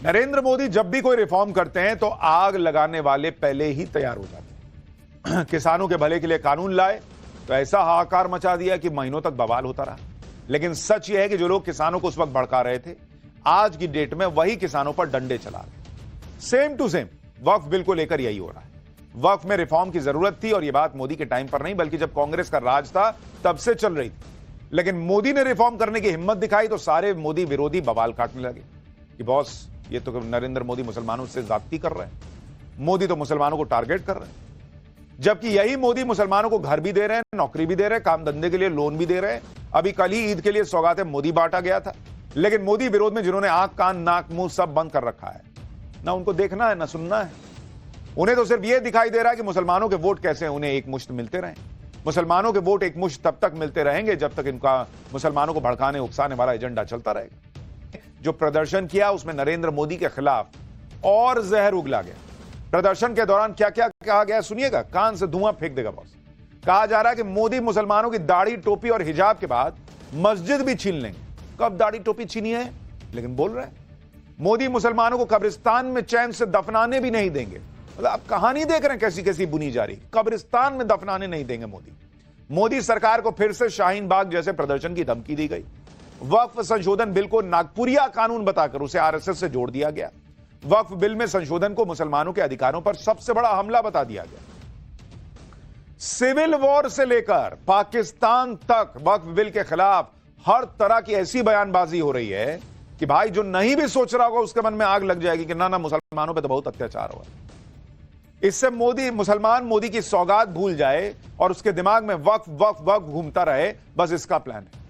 नरेंद्र मोदी जब भी कोई रिफॉर्म करते हैं तो आग लगाने वाले पहले ही तैयार हो जाते हैं। किसानों के भले के लिए कानून लाए तो ऐसा हाहाकार मचा दिया कि महीनों तक बवाल होता रहा। लेकिन सच यह है कि जो लोग किसानों को उस वक्त भड़का रहे थे, आज की डेट में वही किसानों पर डंडे चला रहे। Same to same Waqf bill को लेकर यही हो रहा है। वक्फ में रिफॉर्म की जरूरत थी और यह बात मोदी के टाइम पर नहीं बल्कि जब कांग्रेस का राज था तब से चल रही थी। लेकिन मोदी ने रिफॉर्म करने की हिम्मत दिखाई तो सारे मोदी विरोधी बवाल काटने लगे कि बॉस ये तो नरेंद्र मोदी मुसलमानों से ज्यादती कर रहे हैं, मोदी तो मुसलमानों को टारगेट कर रहे हैं। जबकि यही मोदी मुसलमानों को घर भी दे रहे हैं, नौकरी भी दे रहे हैं, काम धंधे के लिए लोन भी दे रहे हैं। अभी कल ही ईद के लिए सौगातें मोदी बांटा गया था। लेकिन मोदी विरोध में जिन्होंने आंख कान नाक मुंह सब बंद कर रखा है, ना उनको देखना है ना सुनना है। उन्हें तो सिर्फ यह दिखाई दे रहा है कि मुसलमानों के वोट कैसे उन्हें एक मुश्त मिलते रहे। मुसलमानों के वोट एक मुश्त तब तक मिलते रहेंगे जब तक इनका मुसलमानों को भड़काने उकसाने वाला एजेंडा चलता रहेगा। जो प्रदर्शन किया उसमें नरेंद्र मोदी के खिलाफ और जहर उगला गया। प्रदर्शन के दौरान क्या क्या कहा गया सुनिएगा, कान से धुआं फेंक देगा बॉस। कहा जा रहा है कि मोदी मुसलमानों की दाढ़ी टोपी और हिजाब के बाद मस्जिद भी छीन लेंगे। कब दाढ़ी टोपी छीनी है, लेकिन बोल रहे हैं मोदी मुसलमानों को कब्रिस्तान में चैन से दफनाने भी नहीं देंगे। मतलब आप कहानी देख रहे हैं कैसी कैसी बुनी जा रही। कब्रिस्तान में दफनाने नहीं देंगे मोदी सरकार को फिर से शाहीन बाग जैसे प्रदर्शन की धमकी दी गई। वक्फ संशोधन बिल को नागपुरिया कानून बताकर उसे आरएसएस से जोड़ दिया गया। वक्फ बिल में संशोधन को मुसलमानों के अधिकारों पर सबसे बड़ा हमला बता दिया गया। सिविल वॉर से लेकर पाकिस्तान तक वक्फ बिल के खिलाफ हर तरह की ऐसी बयानबाजी हो रही है कि भाई जो नहीं भी सोच रहा होगा उसके मन में आग लग जाएगी कि ना मुसलमानों पे तो बहुत अत्याचार हुआ। इससे मुसलमान मोदी की सौगात भूल जाए और उसके दिमाग में वक्फ वक्फ वक्फ घूमता रहे, बस इसका प्लान है।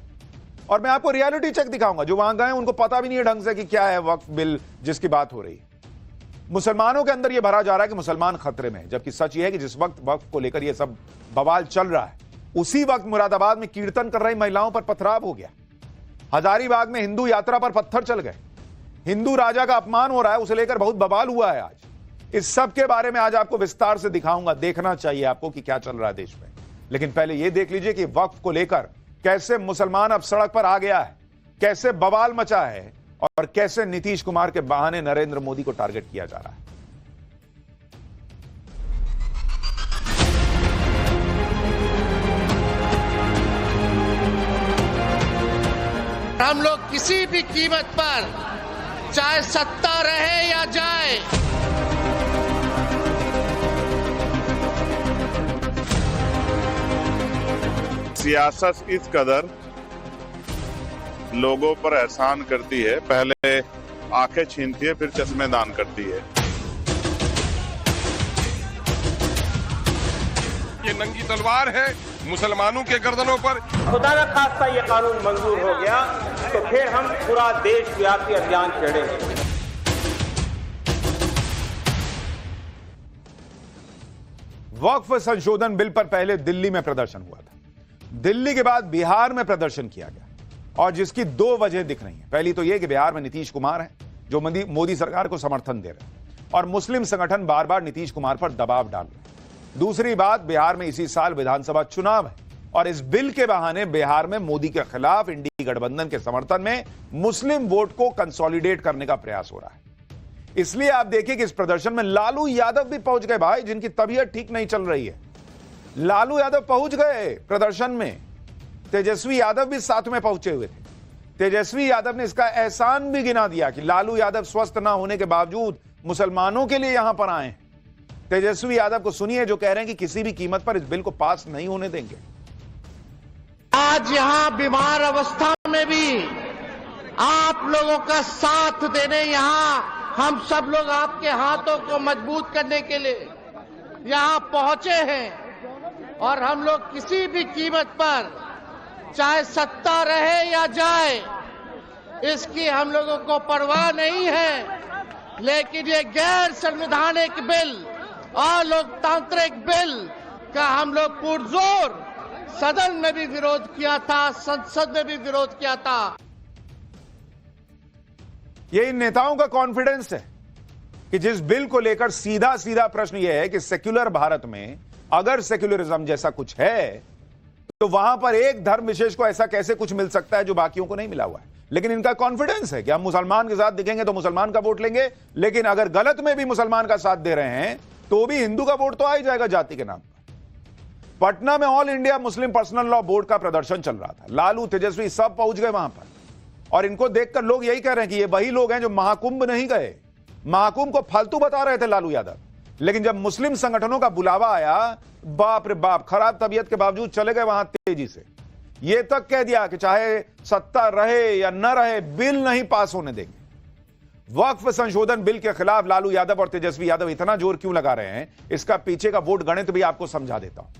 और मैं आपको रियलिटी चेक दिखाऊंगा। जो वहां गए उनको पता भी नहीं है ढंग से कि क्या है वक्फ बिल जिसकी बात हो रही है। मुसलमानों के अंदर यह भरा जा रहा है कि मुसलमान खतरे में है, जबकि सच यह है कि जिस वक्त वक्फ को लेकर यह सब बवाल चल रहा है उसी वक्त मुरादाबाद में कीर्तन कर रही महिलाओं पर पथराव हो गया। हजारीबाग में हिंदू यात्रा पर पत्थर चल गए। हिंदू राजा का अपमान हो रहा है, उसे लेकर बहुत बवाल हुआ है आज। इस सब के बारे में आज आपको विस्तार से दिखाऊंगा। देखना चाहिए आपको कि क्या चल रहा है देश में। लेकिन पहले यह देख लीजिए कि वक्फ को लेकर कैसे मुसलमान अब सड़क पर आ गया है, कैसे बवाल मचा है और कैसे नीतीश कुमार के बहाने नरेंद्र मोदी को टारगेट किया जा रहा है। हम लोग किसी भी कीमत पर, चाहे सत्ता रहे या जाए, सियासत इस कदर लोगों पर एहसान करती है, पहले आंखें छीनती है फिर चश्मे दान करती है। ये नंगी तलवार है मुसलमानों के गर्दनों पर। खुदा न खास्ता ये कानून मंजूर हो गया तो फिर हम पूरा देशव्यापी अभियान छेड़ेंगे। वक्फ संशोधन बिल पर पहले दिल्ली में प्रदर्शन हुआ था। दिल्ली के बाद बिहार में प्रदर्शन किया गया और जिसकी दो वजह दिख रही हैं। पहली तो यह कि बिहार में नीतीश कुमार हैं जो मोदी सरकार को समर्थन दे रहे हैं और मुस्लिम संगठन बार बार नीतीश कुमार पर दबाव डाल रहे हैं। दूसरी बात, बिहार में इसी साल विधानसभा चुनाव है और इस बिल के बहाने बिहार में मोदी के खिलाफ इंडी गठबंधन के समर्थन में मुस्लिम वोट को कंसोलिडेट करने का प्रयास हो रहा है। इसलिए आप देखिए कि इस प्रदर्शन में लालू यादव भी पहुंच गए भाई, जिनकी तबीयत ठीक नहीं चल रही है। लालू यादव पहुंच गए प्रदर्शन में। तेजस्वी यादव भी साथ में पहुंचे हुए थे। तेजस्वी यादव ने इसका एहसान भी गिना दिया कि लालू यादव स्वस्थ ना होने के बावजूद मुसलमानों के लिए यहां पर आए हैं। तेजस्वी यादव को सुनिए जो कह रहे हैं कि किसी भी कीमत पर इस बिल को पास नहीं होने देंगे। आज यहां बीमार अवस्था में भी आप लोगों का साथ देने, यहां हम सब लोग आपके हाथों को मजबूत करने के लिए यहां पहुंचे हैं और हम लोग किसी भी कीमत पर, चाहे सत्ता रहे या जाए, इसकी हम लोगों को परवाह नहीं है। लेकिन ये गैर संवैधानिक बिल और लोकतांत्रिक बिल का हम लोग पुरजोर सदन में भी विरोध किया था, संसद में भी विरोध किया था। ये इन नेताओं का कॉन्फिडेंस है कि जिस बिल को लेकर सीधा सीधा प्रश्न यह है कि सेक्युलर भारत में अगर सेक्युलरिज्म जैसा कुछ है तो वहां पर एक धर्म विशेष को ऐसा कैसे कुछ मिल सकता है जो बाकियों को नहीं मिला हुआ है। लेकिन इनका कॉन्फिडेंस है कि हम मुसलमान के साथ दिखेंगे तो मुसलमान का वोट लेंगे, लेकिन अगर गलत में भी मुसलमान का साथ दे रहे हैं तो भी हिंदू का वोट तो आ ही जाएगा जाति के नाम पर। पटना में all India Muslim personal law board का प्रदर्शन चल रहा था। लालू, तेजस्वी सब पहुंच गए वहां पर, और इनको देखकर लोग यही कह रहे हैं कि ये वही लोग हैं जो महाकुंभ नहीं गए। महाकुंभ को फालतू बता रहे थे लालू यादव, लेकिन जब मुस्लिम संगठनों का बुलावा आया, बाप रे बाप, खराब तबीयत के बावजूद चले गए वहां तेजी से। ये तक कह दिया कि चाहे सत्ता रहे या न रहे, बिल नहीं पास होने देंगे। वक्फ संशोधन बिल के खिलाफ लालू यादव और तेजस्वी यादव इतना जोर क्यों लगा रहे हैं, इसका पीछे का वोट गणित भी आपको समझा देता हूं।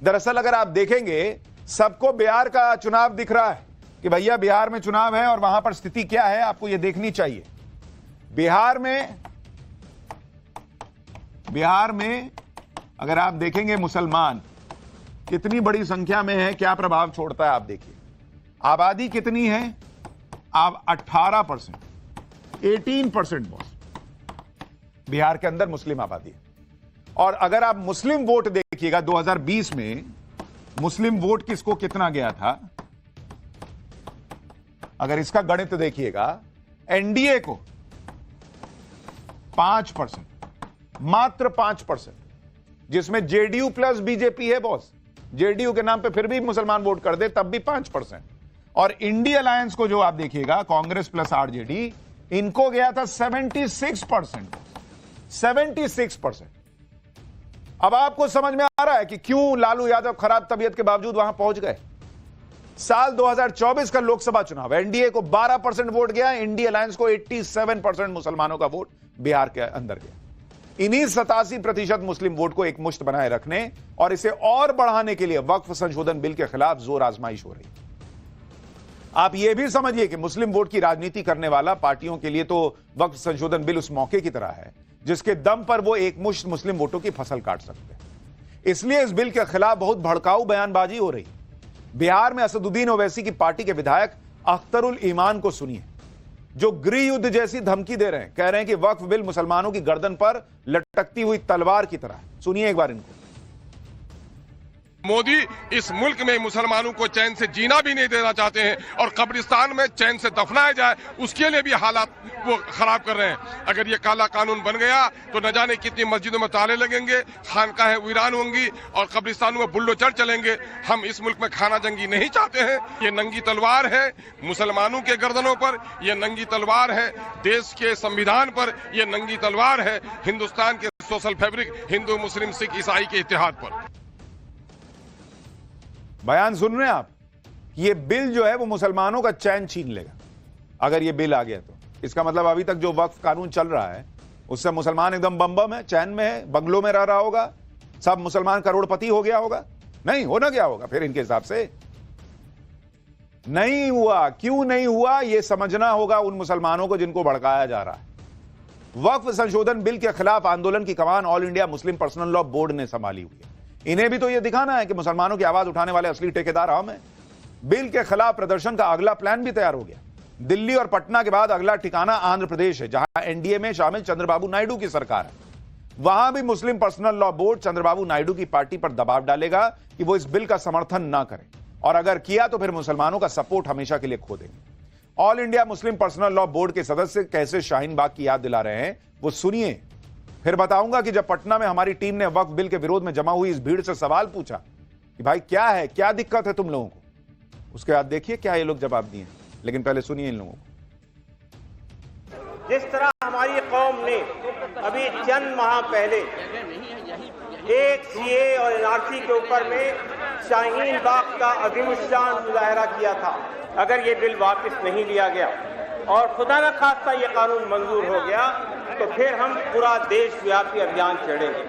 दरअसल अगर आप देखेंगे, सबको बिहार का चुनाव दिख रहा है कि भैया बिहार में चुनाव है और वहां पर स्थिति क्या है, आपको यह देखनी चाहिए। बिहार में अगर आप देखेंगे मुसलमान कितनी बड़ी संख्या में है, क्या प्रभाव छोड़ता है आप देखिए। आबादी कितनी है? आप 18%, 18% बॉस बिहार के अंदर मुस्लिम आबादी है। और अगर आप मुस्लिम वोट देखिएगा 2020 में मुस्लिम वोट किसको कितना गया था, अगर इसका गणित देखिएगा, एनडीए को 5%, मात्र 5%, जिसमें जेडीयू प्लस बीजेपी है बॉस। जेडीयू के नाम पे फिर भी मुसलमान वोट कर दे तब भी 5%। और इंडिया अलायंस को जो आप देखिएगा, कांग्रेस प्लस आरजेडी, इनको गया था 76%, 76%। अब आपको समझ में आ रहा है कि क्यों लालू यादव खराब तबीयत के बावजूद वहां पहुंच गए। साल 2024 का लोकसभा चुनाव, एनडीए को 12% वोट गया, इंडिया अलायंस को 87% मुसलमानों का वोट बिहार के अंदर गया। इन्हीं 87% मुस्लिम वोट को एक मुश्त बनाए रखने और इसे और बढ़ाने के लिए वक्फ संशोधन बिल के खिलाफ जोर आजमाइश हो रही है। आप यह भी समझिए कि मुस्लिम वोट की राजनीति करने वाला पार्टियों के लिए तो वक्फ संशोधन बिल उस मौके की तरह है जिसके दम पर वो एक मुश्त मुस्लिम वोटों की फसल काट सकते हैं। इसलिए इस बिल के खिलाफ बहुत भड़काऊ बयानबाजी हो रही। बिहार में असदुद्दीन ओवैसी की पार्टी के विधायक अख्तरुल ईमान को सुनिए, जो गृह युद्ध जैसी धमकी दे रहे हैं। कह रहे हैं कि वक्फ बिल मुसलमानों की गर्दन पर लटकती हुई तलवार की तरह है। सुनिए एक बार इनको। मोदी इस मुल्क में मुसलमानों को चैन से जीना भी नहीं देना चाहते हैं और कब्रिस्तान में चैन से दफनाया जाए उसके लिए भी हालात वो खराब कर रहे हैं। अगर ये काला कानून बन गया तो न जाने कितनी मस्जिदों में ताले लगेंगे, खानकाहें वीरान होंगी और कब्रिस्तानों में बुल्डोजर चलेंगे। हम इस मुल्क में खाना जंगी नहीं चाहते हैं। ये नंगी तलवार है मुसलमानों के गर्दनों पर, ये नंगी तलवार है देश के संविधान पर, ये नंगी तलवार है हिंदुस्तान के सोशल फैब्रिक हिंदू मुस्लिम सिख ईसाई के इत्तेहाद पर। बयान सुन रहे हैं आप? ये बिल जो है वो मुसलमानों का चैन छीन लेगा अगर ये बिल आ गया तो। इसका मतलब अभी तक जो वक्फ कानून चल रहा है उससे मुसलमान एकदम बम है, चैन में है, बंगलों में रह रहा होगा, सब मुसलमान करोड़पति हो गया होगा। नहीं होना क्या होगा फिर इनके हिसाब से? नहीं हुआ। क्यों नहीं हुआ ये समझना होगा उन मुसलमानों को जिनको भड़काया जा रहा है। वक्फ संशोधन बिल के खिलाफ आंदोलन की कमान all India Muslim personal law board ने संभाली हुई है। इन्हें भी तो यह दिखाना है कि मुसलमानों की आवाज उठाने वाले असली ठेकेदार हम हैं। बिल के खिलाफ प्रदर्शन का अगला प्लान भी तैयार हो गया। दिल्ली और पटना के बाद अगला ठिकाना आंध्र प्रदेश है, जहां एनडीए में शामिल चंद्रबाबू नायडू की सरकार है। वहां भी Muslim personal law board Chandrababu Naidu की पार्टी पर दबाव डालेगा कि वो इस बिल का समर्थन ना करें, और अगर किया तो फिर मुसलमानों का सपोर्ट हमेशा के लिए खो देंगे। All India Muslim personal law board के सदस्य कैसे शाहीन बाग की याद दिला रहे हैं वो सुनिए। फिर बताऊंगा कि जब पटना में हमारी टीम ने वक्फ बिल के विरोध में जमा हुई इस भीड़ से सवाल पूछा कि भाई क्या है, क्या दिक्कत है तुम लोगों को, उसके बाद देखिए क्या ये लोग जवाब दिए। लेकिन पहले सुनिए इन लोगों को। जिस तरह हमारी कौम ने अभी चंद माह पहले एक सीए और एनआरसी के ऊपर में शाहीन बाग का अज़ीमुश्शान मुजाहरा किया था, अगर ये बिल वापस नहीं लिया गया और खुदा न खास्ता ये कानून मंजूर हो गया तो फिर हम पूरा देशव्यापी अभियान छेड़ेंगे।